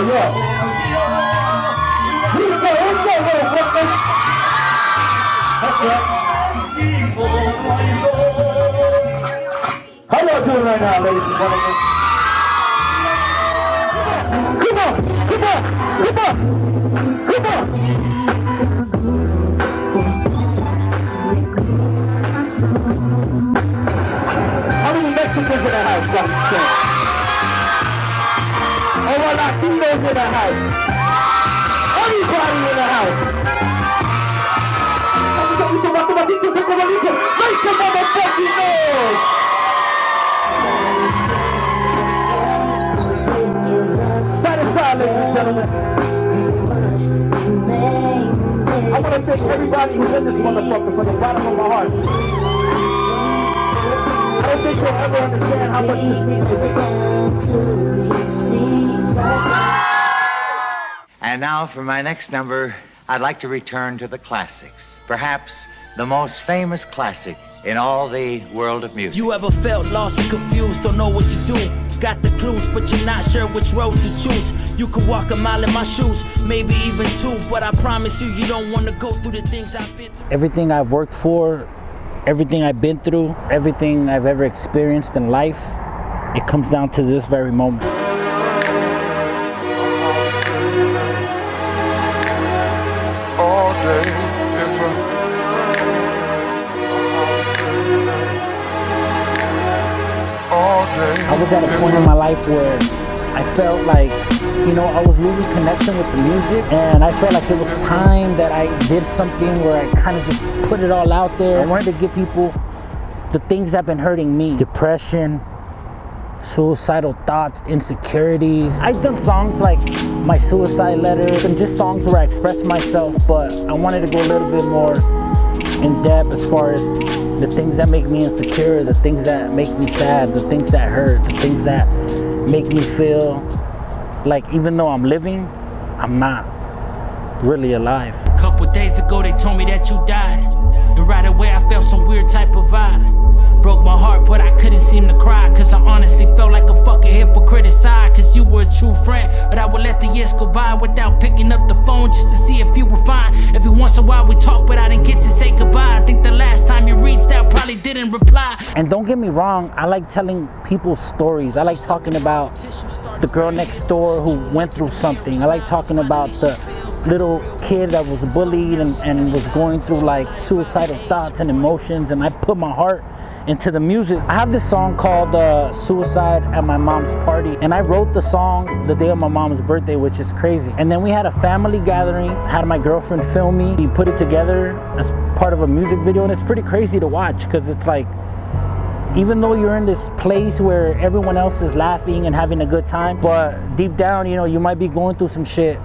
yeah. Let's go, Brooklyn. That's it. How y'all doing right now, ladies and gentlemen? Come on, come on, come on, come on. How many Mexicans in the house? Oh, well, Latinos in the house. Everybody in the house. Make some motherfucking noise. Satisfied, ladies and gentlemen. I want to thank everybody who's in this motherfucker from the bottom of my heart. I don't think you'll ever understand how much this means to me. And now for my next number, I'd like to return to the classics. Perhaps the most famous classic in all the world of music. You ever felt lost and confused, don't know what to do? Got the clues, but you're not sure which road to choose. You could walk a mile in my shoes, maybe even two, but I promise you, you don't want to go through the things I've been through. Everything I've worked for, everything I've been through, everything I've ever experienced in life, it comes down to this very moment. All day is I was at a point in my life where I felt like, you know, I was losing connection with the music, and I felt like it was time that I did something where I kind of just put it all out there. I wanted to give people the things that have been hurting me. Depression, suicidal thoughts, insecurities. I've done songs like my suicide letter and just songs where I express myself, but I wanted to go a little bit more in depth as far as the things that make me insecure, the things that make me sad, the things that hurt, the things that make me feel like even though I'm living, I'm not really alive. A couple days ago they told me that you died, and right away I felt some weird type of vibe. Broke my heart, but I couldn't seem to cry, cause I honestly felt like a fucking hypocrite inside. Cause you were a true friend, but I would let the years go by without picking up the phone just to see if you were fine. Every once in a while we talk, but I didn't get to say goodbye. I think the last time you reached out probably didn't reply. And don't get me wrong, I like telling people's stories. I like talking about the girl next door who went through something. I like talking about the little kid that was bullied and was going through like suicidal thoughts and emotions, and I put my heart into the music. I have this song called Suicide at My Mom's Party, and I wrote the song the day of my mom's birthday, which is crazy. And then we had a family gathering, had my girlfriend film me. We put it together as part of a music video, and it's pretty crazy to watch because it's like, even though you're in this place where everyone else is laughing and having a good time, but deep down, you know, you might be going through some shit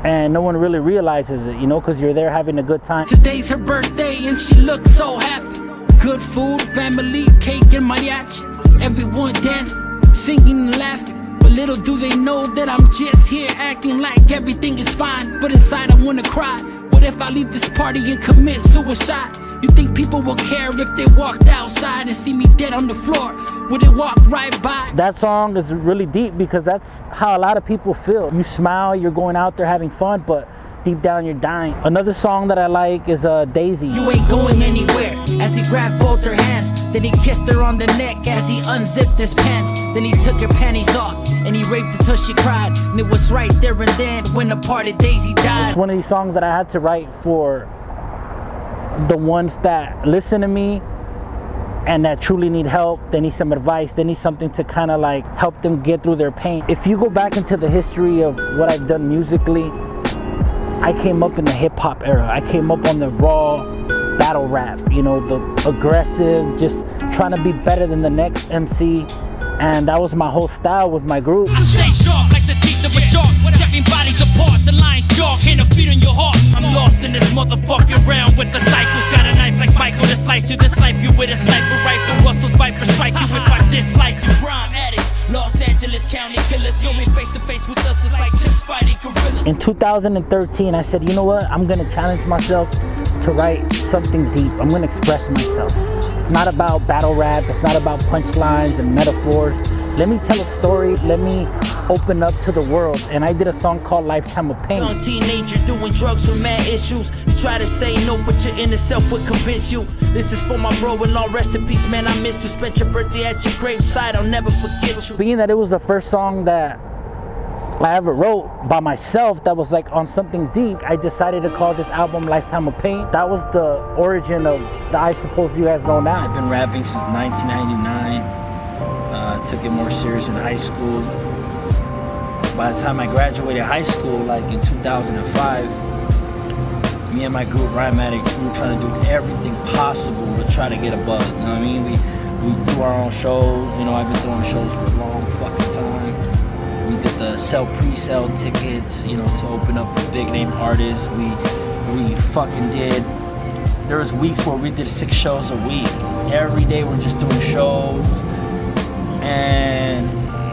and no one really realizes it, you know, because you're there having a good time. Today's her birthday and she looks so happy. Good food, family, cake and mariachi. Everyone dancing, singing and laughing. But little do they know that I'm just here acting like everything is fine. But inside I wanna cry. What if I leave this party and commit suicide? You think people will care if they walked outside and see me dead on the floor? Would it walk right by? That song is really deep because that's how a lot of people feel. You smile, you're going out there having fun, but deep down you're dying. Another song that I like is Daisy. You ain't going anywhere. As he grabbed both her hands, then he kissed her on the neck as he unzipped his pants. Then he took her panties off and he raped her till she cried. And it was right there and then when the party Daisy died. It's one of these songs that I had to write for the ones that listen to me and that truly need help. They need some advice, they need something to kind of like help them get through their pain. If you go back into the history of what I've done musically, I came up in the hip hop era. I came up on the raw battle rap, you know, the aggressive, just trying to be better than the next MC. And that was my whole style with my group. I stay sharp like the teeth of a shark, tearing bodies apart. The lion's jaw can't feed on your heart. I'm lost in this motherfucking realm with the cycles. Got a knife like Michael to slice you, then snipe you with a sniper rifle. Russell's viper strike you if I dislike you. Crime addicts, Los Angeles County killers, going face to face with us. It's like chimps fighting gorillas. In 2013, I said, you know what? I'm gonna challenge myself to write something deep. I'm gonna express myself. It's not about battle rap. It's not about punchlines and metaphors. let me tell a story, let me open up to the world. And I did a song called Lifetime of Pain. Young teenager doing drugs with mad issues. You try to say no, but your inner self would convince you. This is for my bro and all rest in peace, man. I missed you. Spent your birthday at your graveside. I'll never forget you. Being that it was the first song that I ever wrote by myself that was like on something deep, I decided to call this album Lifetime of Pain. That was the origin of the I Suppose You Guys Know Now. I've been rapping since 1999. Took it more serious in high school. By the time I graduated high school, like in 2005, me and my group, Rhyme Addicts, we were trying to do everything possible to try to get a buzz. You know what I mean? We do our own shows. You know, I've been throwing shows for a long fucking time. We did the pre-sale tickets, you know, to open up for big name artists. We fucking did. There was weeks where we did 6 shows a week. Every day we're just doing shows. And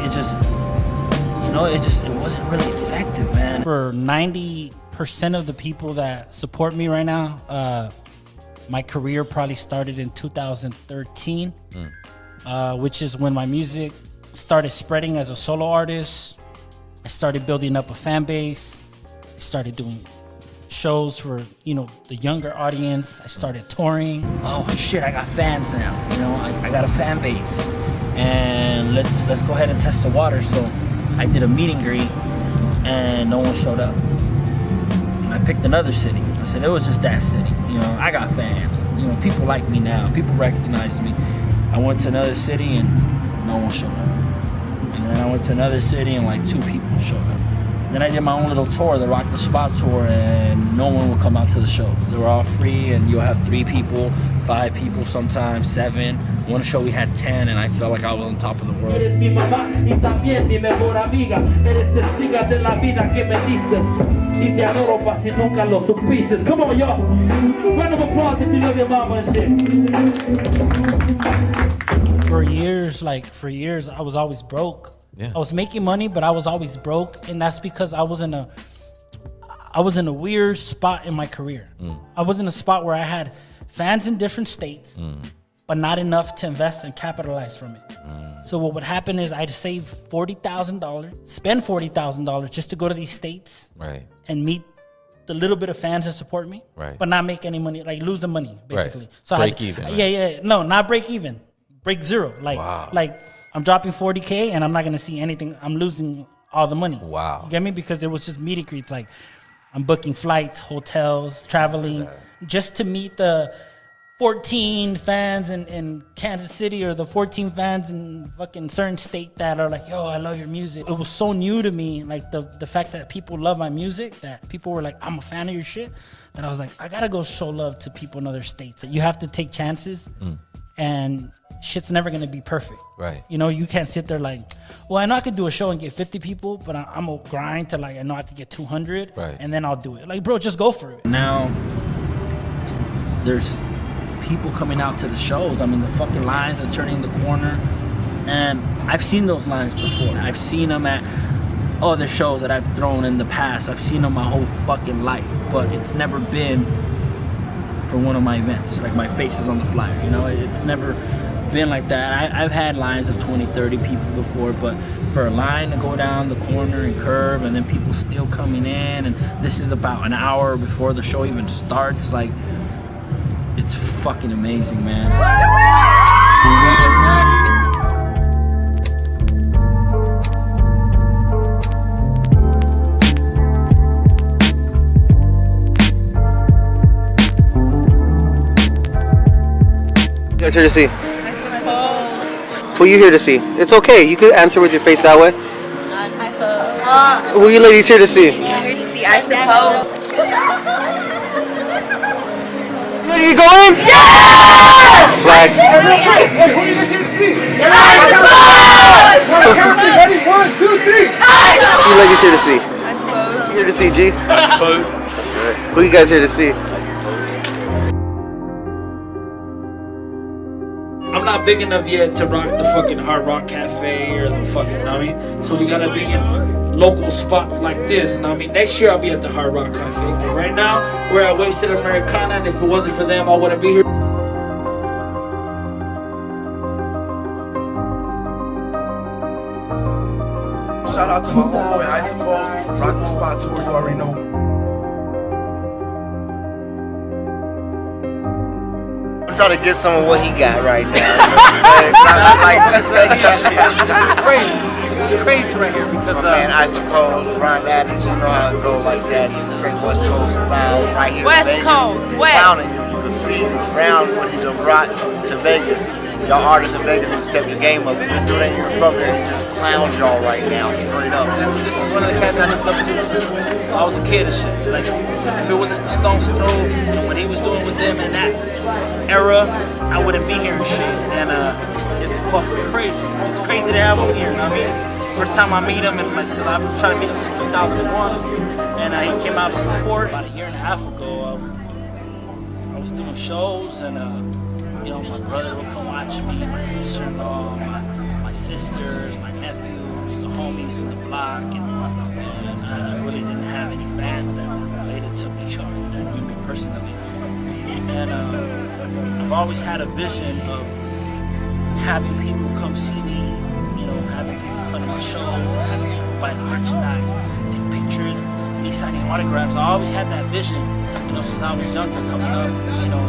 it just, you know, it wasn't really effective, man. For 90% of the people that support me right now, my career probably started in 2013, which is when my music started spreading as a solo artist. I started building up a fan base. I started doing shows for, you know, the younger audience. I started touring. Oh shit, I got fans now. You know, I got a fan base. And let's go ahead and test the water. So I did a meet and greet and no one showed up. And I picked another city. I said it was just that city. You know, I got fans. You know, people like me now. People recognize me. I went to another city and no one showed up. And then I went to another city and like 2 people showed up. Then I did my own little tour, the Rock the Spot tour, and no one would come out to the shows. They were all free, and you'll have 3 people, 5 people, sometimes 7. One show we had 10, and I felt like I was on top of the world. Eres mi mamá y también mi mejor amiga. Eres testiga de la vida que me diste. Y te adoro pa' si nunca lo supiste. Come on, y'all. Round of applause if you love your mama and shit. For years, I was always broke. Yeah. I was making money, but I was always broke, and that's because I was in a weird spot in my career. I was in a spot where I had fans in different states, but not enough to invest and capitalize from it. So what would happen is I'd save $40,000, spend $40,000 just to go to these states, Right. and meet the little bit of fans that support me, Right. but not make any money, like lose the money basically. Right. So Break even, right? Yeah. No, not break even, break zero. Like, Wow. like I'm dropping 40K and I'm not gonna see anything. I'm losing all the money. Wow. You get me? Because it was just meet and greets. Like I'm booking flights, hotels, traveling just to meet the 14 fans in Kansas City or the 14 fans in fucking certain state that are like, yo, I love your music. It was so new to me, like the fact that people love my music, that people were like, I'm a fan of your shit, that I was like, I gotta go show love to people in other states. That you have to take chances, and shit's never gonna be perfect. Right. You know, you can't sit there like, well, I know I could do a show and get 50 people, but I'm gonna grind to like, I know I could get 200, Right. and then I'll do it. Like, bro, just go for it. Now, there's people coming out to the shows. I mean, the fucking lines are turning the corner. And I've seen those lines before. I've seen them at other shows that I've thrown in the past. I've seen them my whole fucking life. But it's never been for one of my events. Like my face is on the flyer, you know? It's never been like that. I've had lines of 20, 30 people before, but for a line to go down the corner and curve and then people still coming in, and this is about an hour before the show even starts, like, it's fucking amazing, man. You guys here to see? Who you here to see? It's okay. You could answer with your face that way. Who you ladies here to see? Here to see, I suppose. Ready to go in? Yeah! Swag. Who are you guys here to see? Ready? 1, 2, 3. Who you ladies here to see? I suppose. Here to see, G? I suppose. Who you guys here to see? I'm not big enough yet to rock the fucking Hard Rock Cafe or the fucking, know what I mean? So we gotta be in local spots like this. Know what I mean? Next year I'll be at the Hard Rock Cafe. But right now, we're at Wasted Americana, and if it wasn't for them, I wouldn't be here. shout out to my homeboy, I Suppose. Rock the Spot tour, you already know. I'm trying to get some of what he got right now. This is crazy. This is crazy right here because man, I Suppose, Ron Adams, you know how it go like that. He's straight West Coast style right here. West in Vegas. Coast, West. Clowning you. You can see around what he done brought to Vegas. Y'all artists in Vegas need to step your game up. This dude ain't even from there. He just clowns y'all right now, straight up. this is one of the cats I looked up to since I was a kid and shit. Like, if it wasn't for Stone's Throw and what he was doing with them in that era, I wouldn't be here and shit. And it's fucking crazy. It's crazy to have him here, you know what I mean? First time I meet him, and since I've been trying to meet him since 2001, and he came out to support. About a year and a half ago, I was doing shows, and you know, my brother would come watch me, my sister-in-law, my sisters, my nephews, the homies from the block, and I really didn't have any fans that were related to me or that knew me personally. And I've always had a vision of having people come see me, you know, having people come to my shows, having people buy the merchandise, take pictures, me signing autographs. I always had that vision, you know, since I was younger, coming up, you know,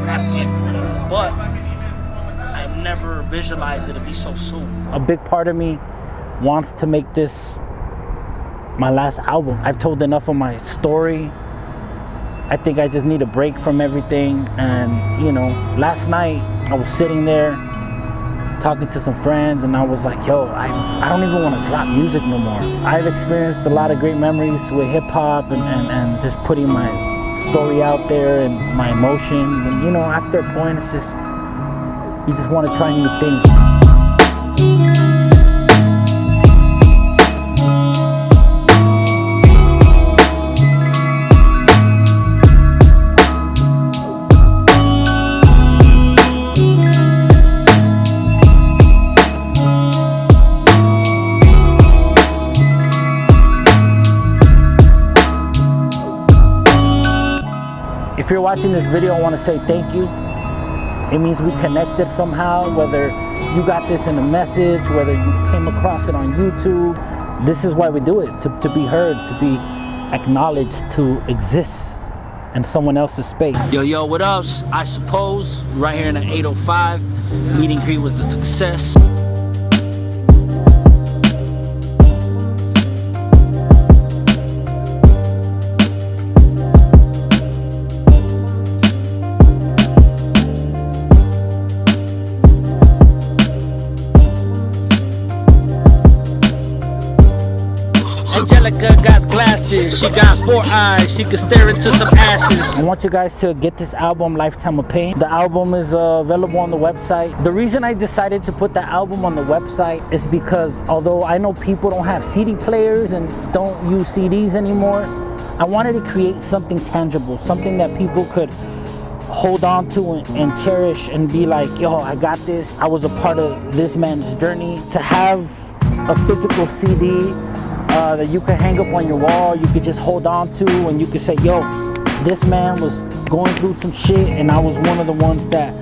rap game, whatever. But I've never visualized it to be so soon. A big part of me wants to make this my last album. I've told enough of my story. I think I just need a break from everything. And, you know, last night I was sitting there talking to some friends and I was like, yo, I don't even want to drop music no more. I've experienced a lot of great memories with hip hop and just putting my story out there and my emotions, and you know, after a point it's just, you just want to try new things. If you're watching this video, I want to say thank you. It means we connected somehow, whether you got this in a message, whether you came across it on YouTube. This is why we do it, to be heard, to be acknowledged, to exist in someone else's space. Yo, what up? I Suppose, right here in the 805. Meet and greet was a success. Angelica got glasses, she got 4 eyes, she could stare into some asses. I want you guys to get this album, Lifetime of Pain. The album is available on the website. The reason I decided to put the album on the website is because although I know people don't have CD players and don't use CDs anymore, I wanted to create something tangible, something that people could hold on to and cherish and be like, yo, I got this. I was a part of this man's journey. To have a physical CD that you can hang up on your wall, you could just hold on to, and you could say, yo, this man was going through some shit and I was one of the ones that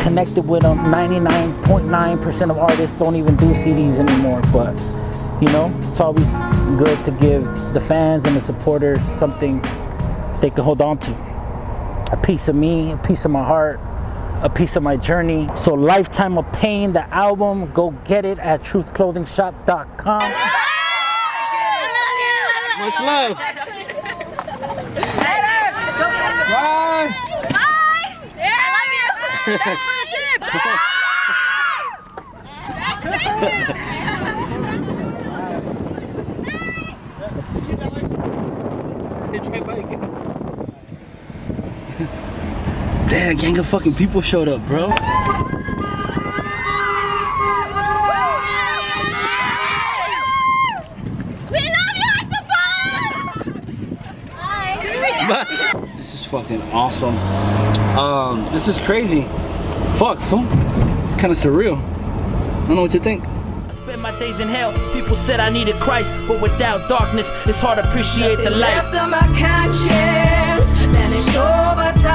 connected with him. 99.9% of artists don't even do CDs anymore, but you know, it's always good to give the fans and the supporters something they can hold on to. A piece of me, a piece of my heart, a piece of my journey. So Lifetime of Pain, the album, go get it at truthclothingshop.com. Much love. Bye. Yeah, I love you. Damn, gang of fucking people showed up, bro. This is fucking awesome. This is crazy. Fuck, fool. It's kind of surreal. I don't know what you think. I spent my days in hell. People said I needed Christ, but without darkness, it's hard to appreciate the light. After my conscience, vanished over time.